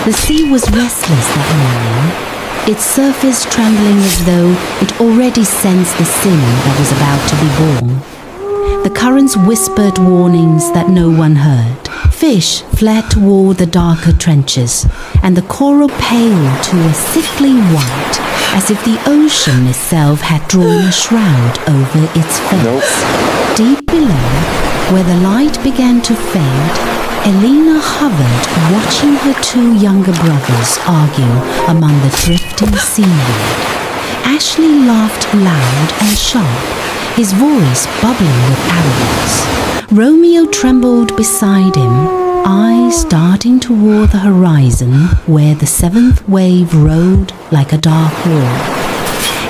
The sea was restless that morning, its surface trembling as though it already sensed the sin that was about to be born. The currents whispered warnings that no one heard. Fish fled toward the darker trenches, and the coral paled to a sickly white, as if the ocean itself had drawn a shroud over its face. Deep below, where the light began to fade, Elena hovered, watching her two younger brothers argue among the drifting seaweed. Ashley laughed loud and sharp, his voice bubbling with arrogance. Romeo trembled beside him, eyes darting toward the horizon where the seventh wave rode like a dark wall.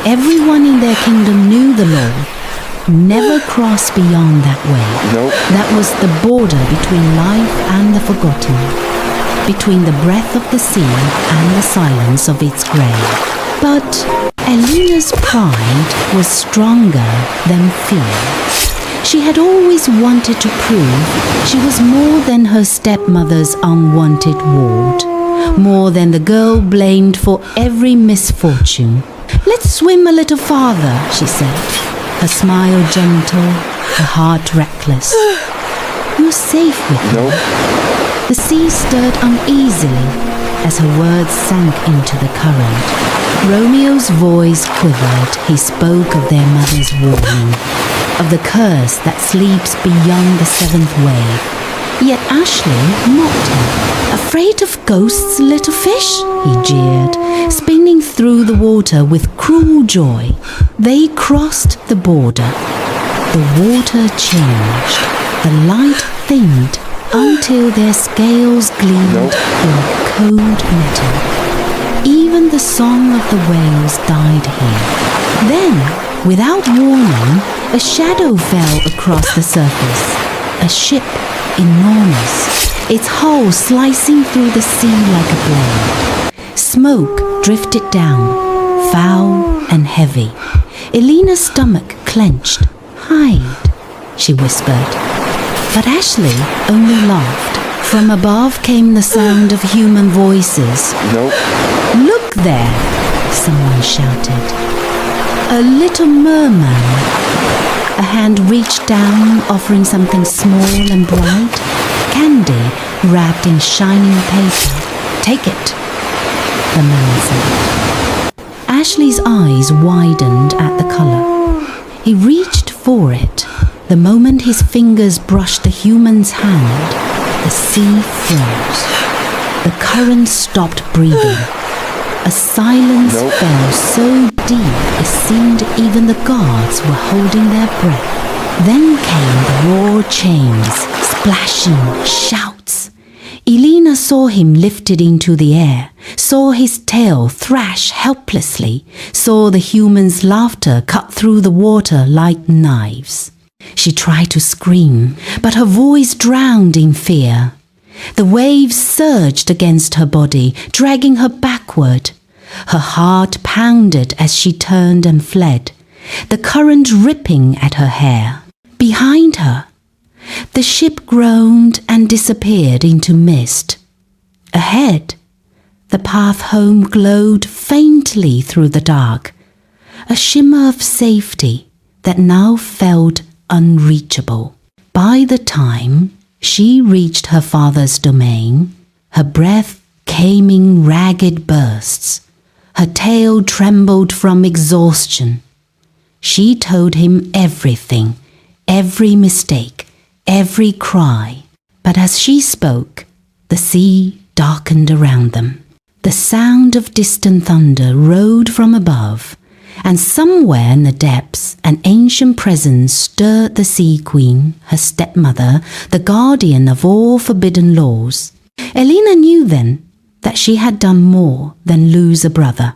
Everyone in their kingdom knew the law. Never cross beyond that wave. That was the border between life and the forgotten, between the breath of the sea and the silence of its grave. But Elena's pride was stronger than fear. She had always wanted to prove she was more than her stepmother's unwanted ward, more than the girl blamed for every misfortune. "Let's swim a little farther," she said, her smile gentle, her heart reckless. "You're safe with me." The sea stirred uneasily as her words sank into the current. Romeo's voice quivered. He spoke of their mother's warning, of the curse that sleeps beyond the seventh wave. Yet Ashley mocked him. "Afraid of ghosts, little fish?" he jeered, spinning through the water with cruel joy. They crossed the border. The water changed. The light thinned until their scales gleamed like cold metal. Even the song of the whales died here. Then, without warning, a shadow fell across the surface. A ship, enormous, its hull slicing through the sea like a blade. Smoke drifted down, foul and heavy. Elena's stomach clenched. "Hide," she whispered. But Ashley only laughed. From above came the sound of human voices. "Look there," someone shouted. "A little mermaid." A hand reached down, offering something small and bright. Candy wrapped in shining paper. "Take it," the man said. Ashley's eyes widened at the color. He reached for it. The moment his fingers brushed the human's hand, the sea froze. The current stopped breathing. A silence fell so deep it seemed even the guards were holding their breath. Then came the raw chains, splashing, shouts. Elena saw him lifted into the air, saw his tail thrash helplessly, saw the human's laughter cut through the water like knives. She tried to scream, but her voice drowned in fear. The waves surged against her body, dragging her backward. Her heart pounded as she turned and fled, the current ripping at her hair. Behind her, the ship groaned and disappeared into mist. Ahead, the path home glowed faintly through the dark, a shimmer of safety that now felt unreachable. By the time she reached her father's domain, her breath came in ragged bursts. Her tail trembled from exhaustion. She told him everything, every mistake, every cry. But as she spoke, the sea darkened around them. The sound of distant thunder rolled from above, and somewhere in the depths an ancient presence stirred the sea queen, her stepmother, the guardian of all forbidden laws. Elena knew then that she had done more than lose a brother.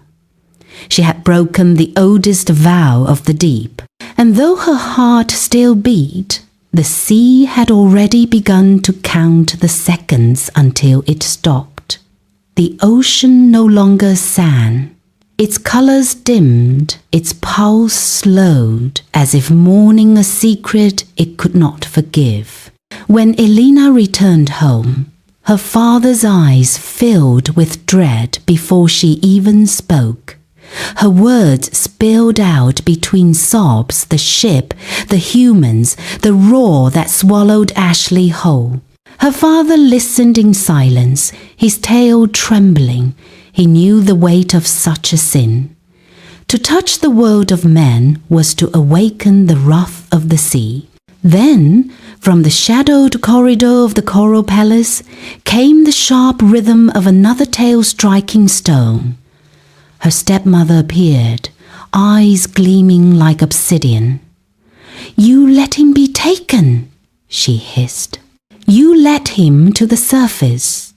She had broken the oldest vow of the deep, and though her heart still beat, the sea had already begun to count the seconds until it stopped. The ocean no longer sang. Its colors dimmed, its pulse slowed, as if mourning a secret it could not forgive. When Elena returned home, Her father's eyes filled with dread before she even spoke. Her words spilled out between sobs, the ship, the humans, the roar that swallowed Ashley whole. Her father listened in silence, his tail trembling. He knew the weight of such a sin. To touch the world of men was to awaken the wrath of the sea. Then, from the shadowed corridor of the coral palace, came the sharp rhythm of another tail striking stone. Her stepmother appeared, eyes gleaming like obsidian. "You let him be taken," she hissed. "You let him to the surface."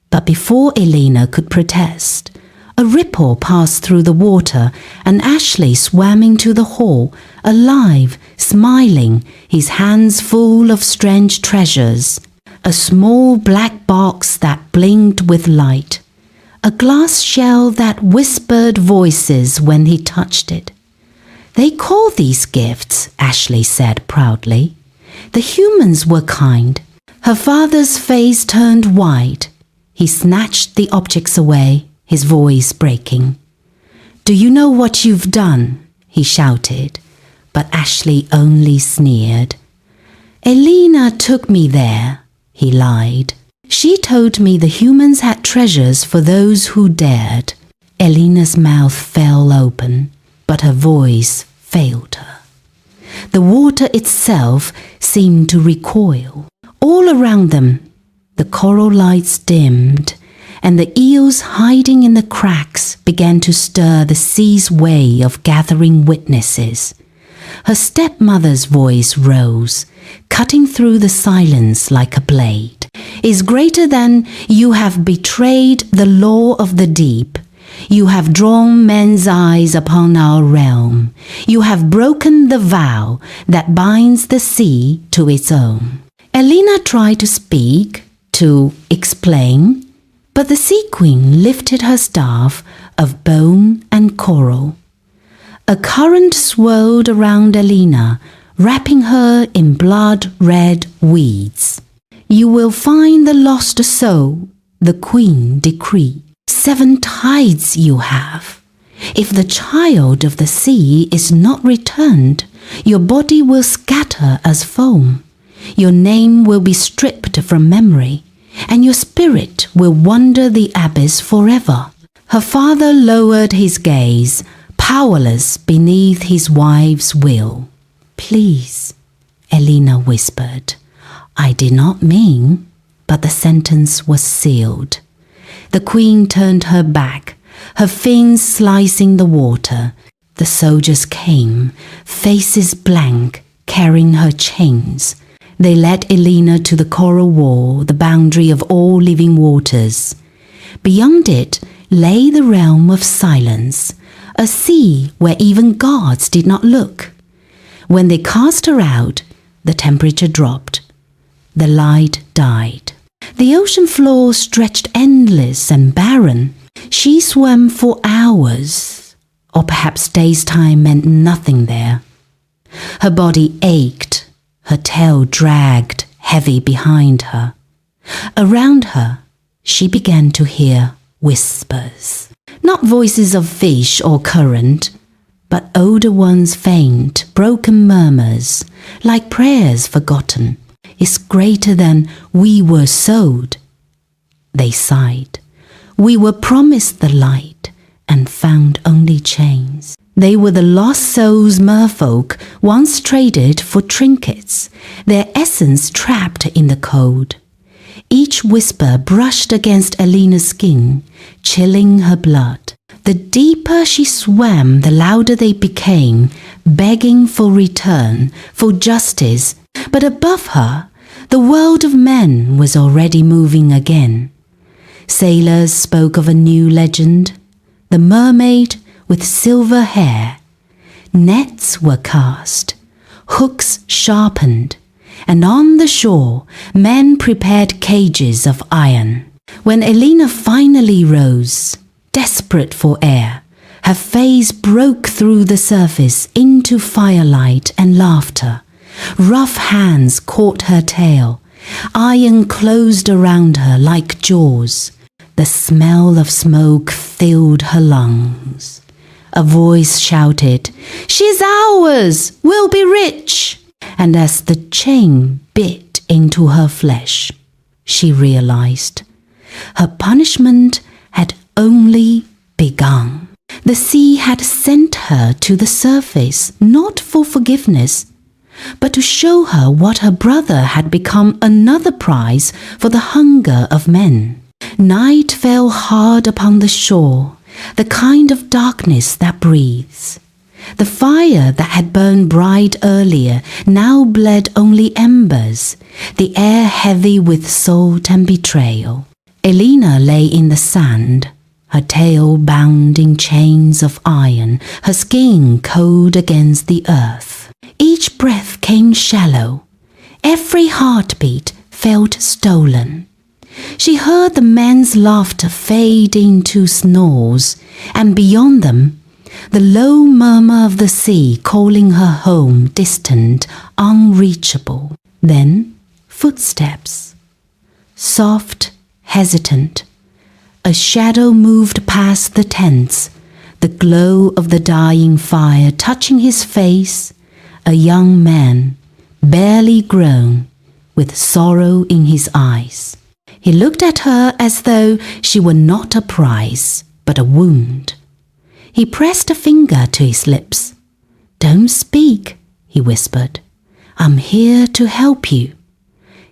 But before Elena could protest, a ripple passed through the water and Ashley swam into the hall, alive, smiling, his hands full of strange treasures. A small black box that blinked with light. A glass shell that whispered voices when he touched it. "They call these gifts," Ashley said proudly. "The humans were kind." Her father's face turned white. He snatched the objects away, his voice breaking. "Do you know what you've done?" he shouted, but Ashley only sneered. "Elena took me there," he lied. "She told me the humans had treasures for those who dared." Elena's mouth fell open, but her voice failed her. The water itself seemed to recoil. All around them, the coral lights dimmed, and the eels hiding in the cracks began to stir the sea's way of gathering witnesses. Her stepmother's voice rose, cutting through the silence like a blade. "Is greater than you have betrayed the law of the deep. You have drawn men's eyes upon our realm. You have broken the vow that binds the sea to its own." Elena tried to speak, to explain, but the sea queen lifted her staff of bone and coral. A current swirled around Elena, wrapping her in blood-red weeds. "You will find the lost soul," the queen decreed. "7 tides you have. If the child of the sea is not returned, your body will scatter as foam. Your name will be stripped from memory, and your spirit will wander the abyss forever." Her father lowered his gaze, powerless beneath his wife's will. "Please," Elena whispered. "I did not mean," but the sentence was sealed. The queen turned her back, her fins slicing the water. The soldiers came, faces blank, carrying her chains. They led Elena to the coral wall, the boundary of all living waters. Beyond it lay the realm of silence, a sea where even gods did not look. When they cast her out, the temperature dropped. The light died. The ocean floor stretched endless and barren. She swam for hours, or perhaps days' time meant nothing there. Her body ached. Her tail dragged heavy behind her. Around her, she began to hear whispers. Not voices of fish or current, but older ones' faint, broken murmurs, like prayers forgotten. "It's greater than we were sold," they sighed. "We were promised the light and found only chains." They were the lost souls merfolk once traded for trinkets, their essence trapped in the cold. Each whisper brushed against Elena's skin, chilling her blood. The deeper she swam, the louder they became, begging for return, for justice. But above her, the world of men was already moving again. Sailors spoke of a new legend, the mermaid with silver hair. Nets were cast, hooks sharpened, and on the shore men prepared cages of iron. When Elena finally rose, desperate for air, her face broke through the surface into firelight and laughter. Rough hands caught her tail, Iron closed around her like jaws. The smell of smoke filled her lungs. A voice shouted, "She's ours! We'll be rich!" And as the chain bit into her flesh, she realized her punishment had only begun. The sea had sent her to the surface not for forgiveness, but to show her what her brother had become, another prize for the hunger of men. Night fell hard upon the shore, the kind of darkness that breathes. The fire that had burned bright earlier now bled only embers, the air heavy with salt and betrayal. Elena lay in the sand, her tail bound in chains of iron, her skin cold against the earth. Each breath came shallow. Every heartbeat felt stolen. She heard the men's laughter fade into snores, and beyond them, the low murmur of the sea calling her home, distant, unreachable. Then, footsteps. Soft, hesitant. A shadow moved past the tents, the glow of the dying fire touching his face, a young man, barely grown, with sorrow in his eyes. He looked at her as though she were not a prize, but a wound. He pressed a finger to his lips. "Don't speak," he whispered. "I'm here to help you."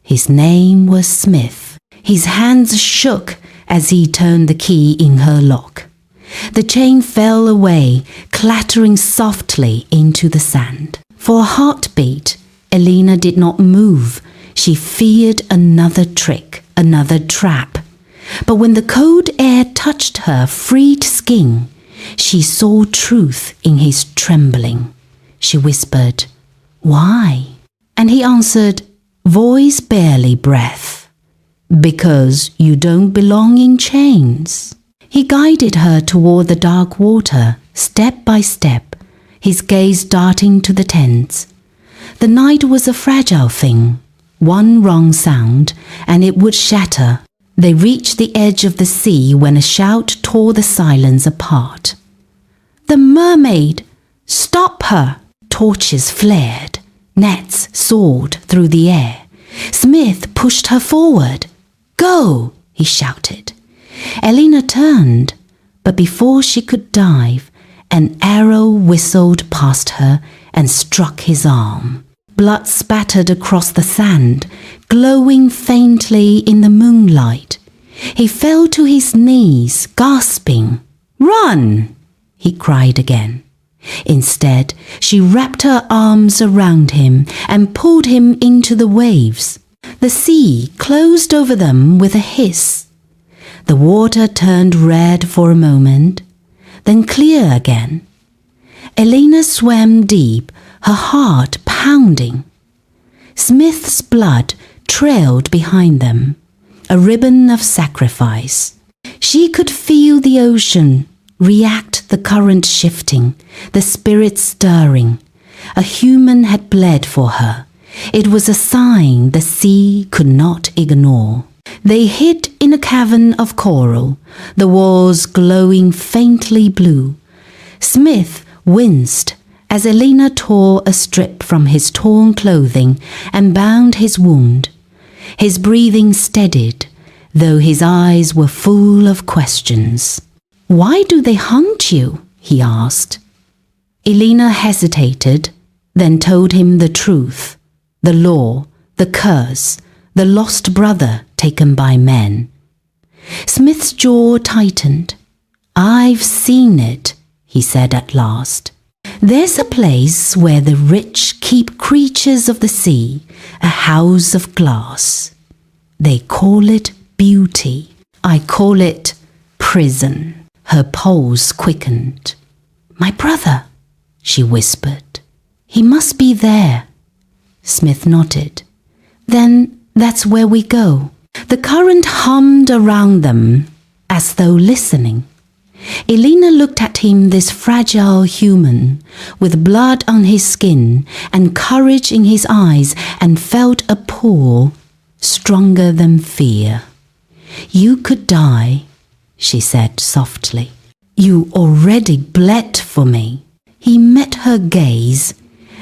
His name was Smith. His hands shook as he turned the key in her lock. The chain fell away, clattering softly into the sand. For a heartbeat, Elena did not move. She feared another trick, another trap. But when the cold air touched her freed skin, she saw truth in his trembling. She whispered, "Why?" And he answered, voice barely breath, "Because you don't belong in chains." He guided her toward the dark water, step by step, his gaze darting to the tents. The night was a fragile thing. One wrong sound, and it would shatter. They reached the edge of the sea when a shout tore the silence apart. "The mermaid! Stop her!" Torches flared. Nets soared through the air. Smith pushed her forward. "Go!" he shouted. Elena turned, but before she could dive, an arrow whistled past her and struck his arm. Blood spattered across the sand, glowing faintly in the moonlight. He fell to his knees, gasping. "Run!" he cried again. Instead, she wrapped her arms around him and pulled him into the waves. The sea closed over them with a hiss. The water turned red for a moment, then clear again. Elena swam deep, her heart pounding. Smith's blood trailed behind them, a ribbon of sacrifice. She could feel the ocean react, the current shifting, the spirit stirring. A human had bled for her. It was a sign the sea could not ignore. They hid in a cavern of coral, the walls glowing faintly blue. Smith winced as Elena tore a strip from his torn clothing and bound his wound. His breathing steadied, though his eyes were full of questions. "Why do they hunt you?" he asked. Elena hesitated, then told him the truth, the law, the curse, the lost brother taken by men. Smith's jaw tightened. "I've seen it," he said at last. "There's a place where the rich keep creatures of the sea, a house of glass. They call it beauty. I call it prison." Her pulse quickened. "My brother," she whispered. "He must be there." Smith nodded. "Then that's where we go." The current hummed around them as though listening. Elena looked at him, this fragile human, with blood on his skin and courage in his eyes, and felt a pull. stronger than fear. You could die, she said softly. You already bled for me. He met her gaze,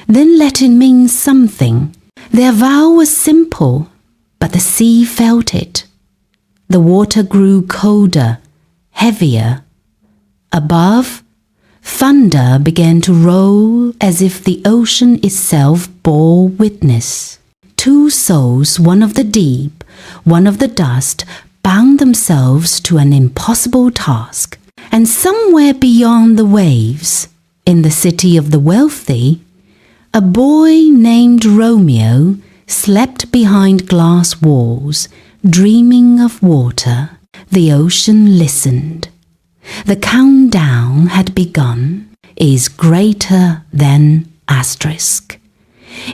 then let it mean something. Their vow was simple, but the sea felt it. The water grew colder, heavier. Above, thunder began to roll as if the ocean itself bore witness. Two souls, one of the deep, one of the dust, bound themselves to an impossible task. And somewhere beyond the waves, in the city of the wealthy, a boy named Romeo slept behind glass walls, dreaming of water. The ocean listened. The countdown had begun, is greater than asterisk.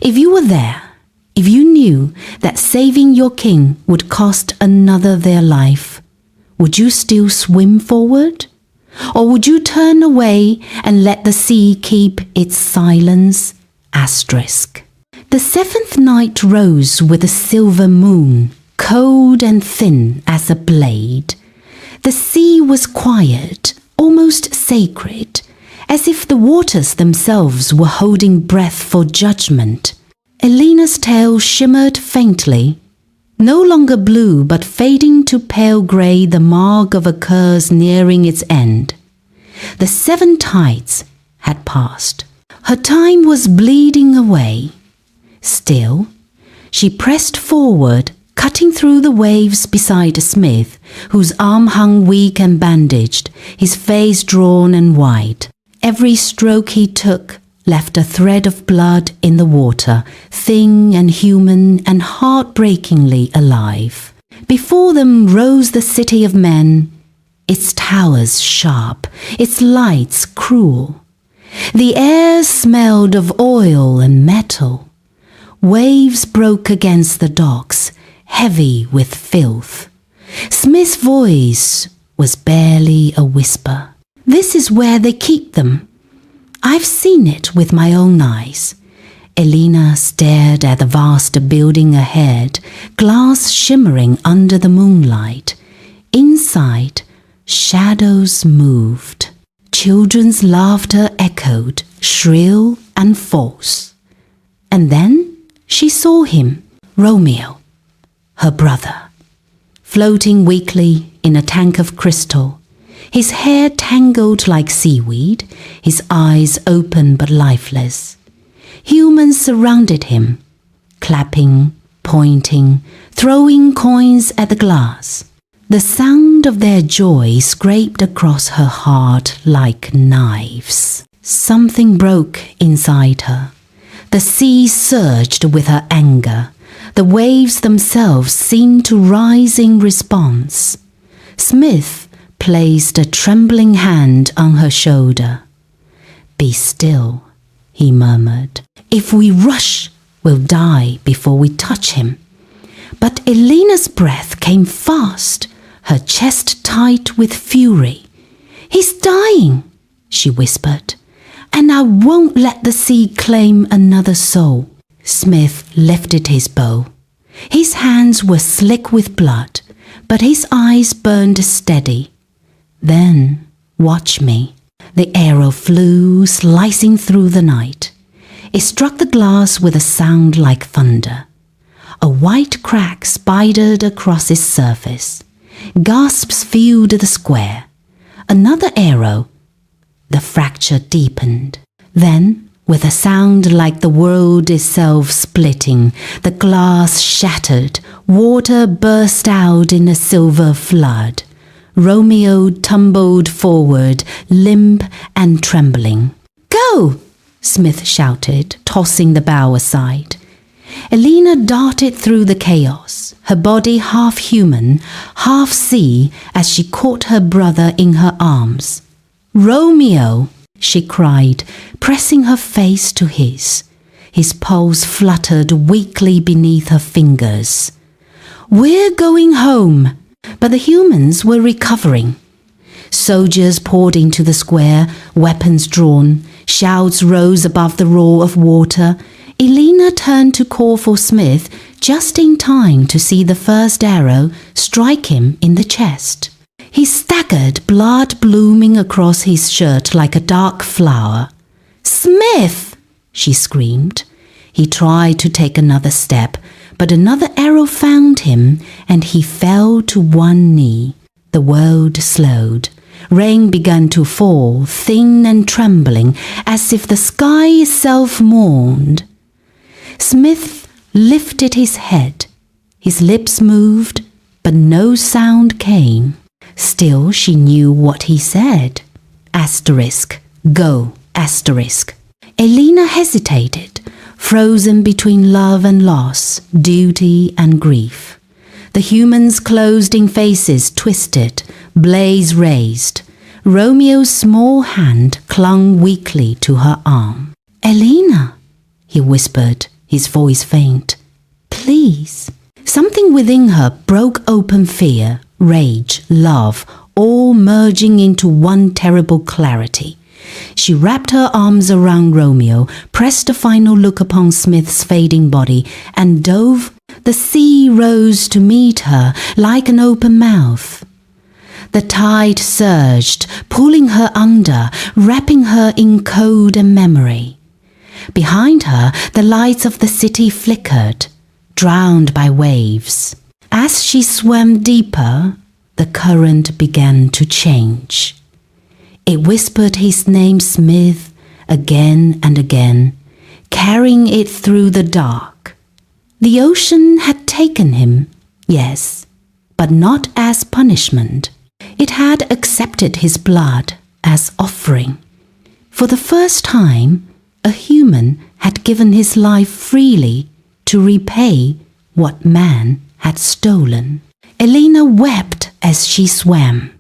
If you were there, if you knew that saving your king would cost another their life, would you still swim forward? Or would you turn away and let the sea keep its silence? Asterisk. The seventh night rose with a silver moon, cold and thin as a blade. The sea was quiet, almost sacred, as if the waters themselves were holding breath for judgment. Elena's tail shimmered faintly, no longer blue but fading to pale grey, the mark of a curse nearing its end. The 7 tides had passed. Her time was bleeding away. Still, she pressed forward, cutting through the waves beside Smith, whose arm hung weak and bandaged, his face drawn and white. Every stroke he took left a thread of blood in the water, thin and human and heartbreakingly alive. Before them rose the city of men, its towers sharp, its lights cruel. The air smelled of oil and metal. Waves broke against the docks, heavy with filth. Smith's voice was barely a whisper. This is where they keep them. I've seen it with my own eyes. Elena stared at the vast building ahead, glass shimmering under the moonlight. Inside, shadows moved. Children's laughter echoed, shrill and false. And then she saw him, Romeo, her brother, floating weakly in a tank of crystal. His hair tangled like seaweed, his eyes open but lifeless. Humans surrounded him, clapping, pointing, throwing coins at the glass. The sound of their joy scraped across her heart like knives. Something broke inside her. The sea surged with her anger. The waves themselves seemed to rise in response. Smith placed a trembling hand on her shoulder. Be still, he murmured. If we rush, we'll die before we touch him. But Elena's breath came fast, her chest tight with fury. He's dying, she whispered, and I won't let the sea claim another soul. Smith lifted his bow. His hands were slick with blood, but his eyes burned steady. Then, watch me. The arrow flew, slicing through the night. It struck the glass with a sound like thunder. A white crack spidered across its surface. Gasps filled the square. Another arrow. The fracture deepened. Then, with a sound like the world itself splitting, the glass shattered. Water burst out in a silver flood. Romeo tumbled forward, limp and trembling. Go! Smith shouted, tossing the bow aside. Elena darted through the chaos, her body half human, half sea, as she caught her brother in her arms. Romeo! She cried, pressing her face to his. His pulse fluttered weakly beneath her fingers. We're going home! But the humans were recovering. Soldiers poured into the square, weapons drawn. Shouts rose above the roar of water. Elena turned to call for Smith just in time to see the first arrow strike him in the chest. He staggered, blood blooming across his shirt like a dark flower. "Smith!" she screamed. He tried to take another step, but another arrow found him and he fell to one knee. The world slowed. Rain began to fall, thin and trembling, as if the sky itself mourned. Smith lifted his head. His lips moved, but no sound came. Still, she knew what he said. Asterisk. Go. Asterisk. Elena hesitated, frozen between love and loss, duty and grief. The humans' closed-in faces twisted, blades raised. Romeo's small hand clung weakly to her arm. "Elena," he whispered, his voice faint. "Please." Something within her broke open fear, rage, love, all merging into one terrible clarity. She wrapped her arms around Romeo, pressed a final look upon Smith's fading body, and dove. The sea rose to meet her like an open mouth. The tide surged, pulling her under, wrapping her in code and memory. Behind her, the lights of the city flickered, drowned by waves. As she swam deeper, the current began to change. It whispered his name, Smith, again and again, carrying it through the dark. The ocean had taken him, yes, but not as punishment. It had accepted his blood as offering. For the first time, a human had given his life freely to repay what man had stolen. Elena wept as she swam.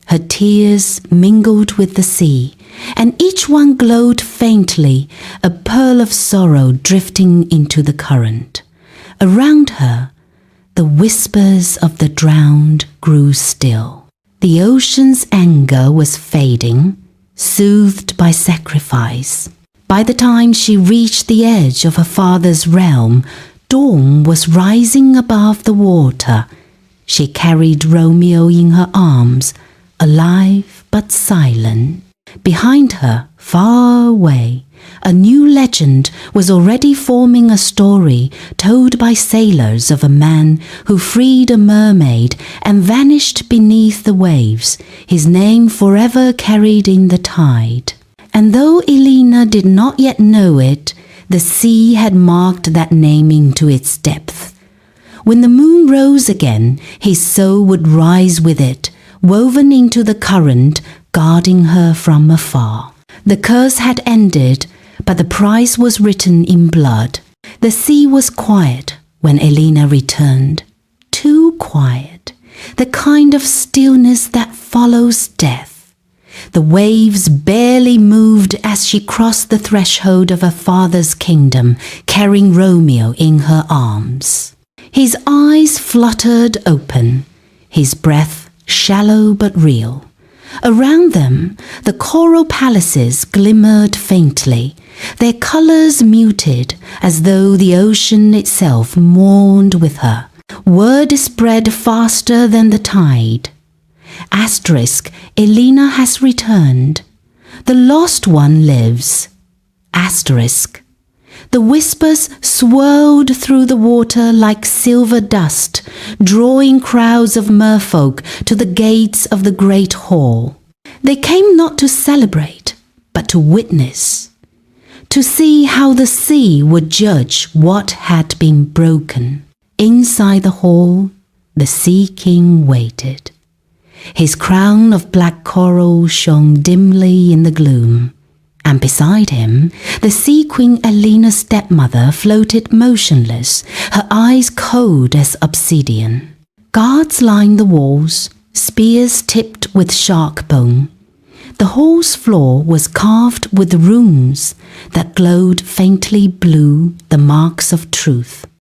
Her tears mingled with the sea, and each one glowed faintly, a pearl of sorrow drifting into the current. Around her, the whispers of the drowned grew still. The ocean's anger was fading, soothed by sacrifice. By the time she reached the edge of her father's realm, dawn was rising above the water. She carried Romeo in her arms, alive but silent. Behind her, far away, a new legend was already forming, a story told by sailors of a man who freed a mermaid and vanished beneath the waves, his name forever carried in the tide. And though Elena did not yet know it, the sea had marked that name into its depth. When the moon rose again, his soul would rise with it, woven into the current, guarding her from afar. The curse had ended, but the price was written in blood. The sea was quiet when Elena returned. Too quiet, the kind of stillness that follows death. The waves barely moved as she crossed the threshold of her father's kingdom, carrying Romeo in her arms. His eyes fluttered open, his breath shallow but real. Around them, the coral palaces glimmered faintly, their colors muted as though the ocean itself mourned with her. Word spread faster than the tide. Asterisk, Elena has returned. The lost one lives. Asterisk. The whispers swirled through the water like silver dust, drawing crowds of merfolk to the gates of the great hall. They came not to celebrate, but to witness, to see how the sea would judge what had been broken. Inside the hall, the Sea King waited. His crown of black coral shone dimly in the gloom, and beside him, the Sea Queen Elena's stepmother floated motionless, her eyes cold as obsidian. Guards lined the walls, spears tipped with shark bone. The hall's floor was carved with runes that glowed faintly blue, the marks of truth.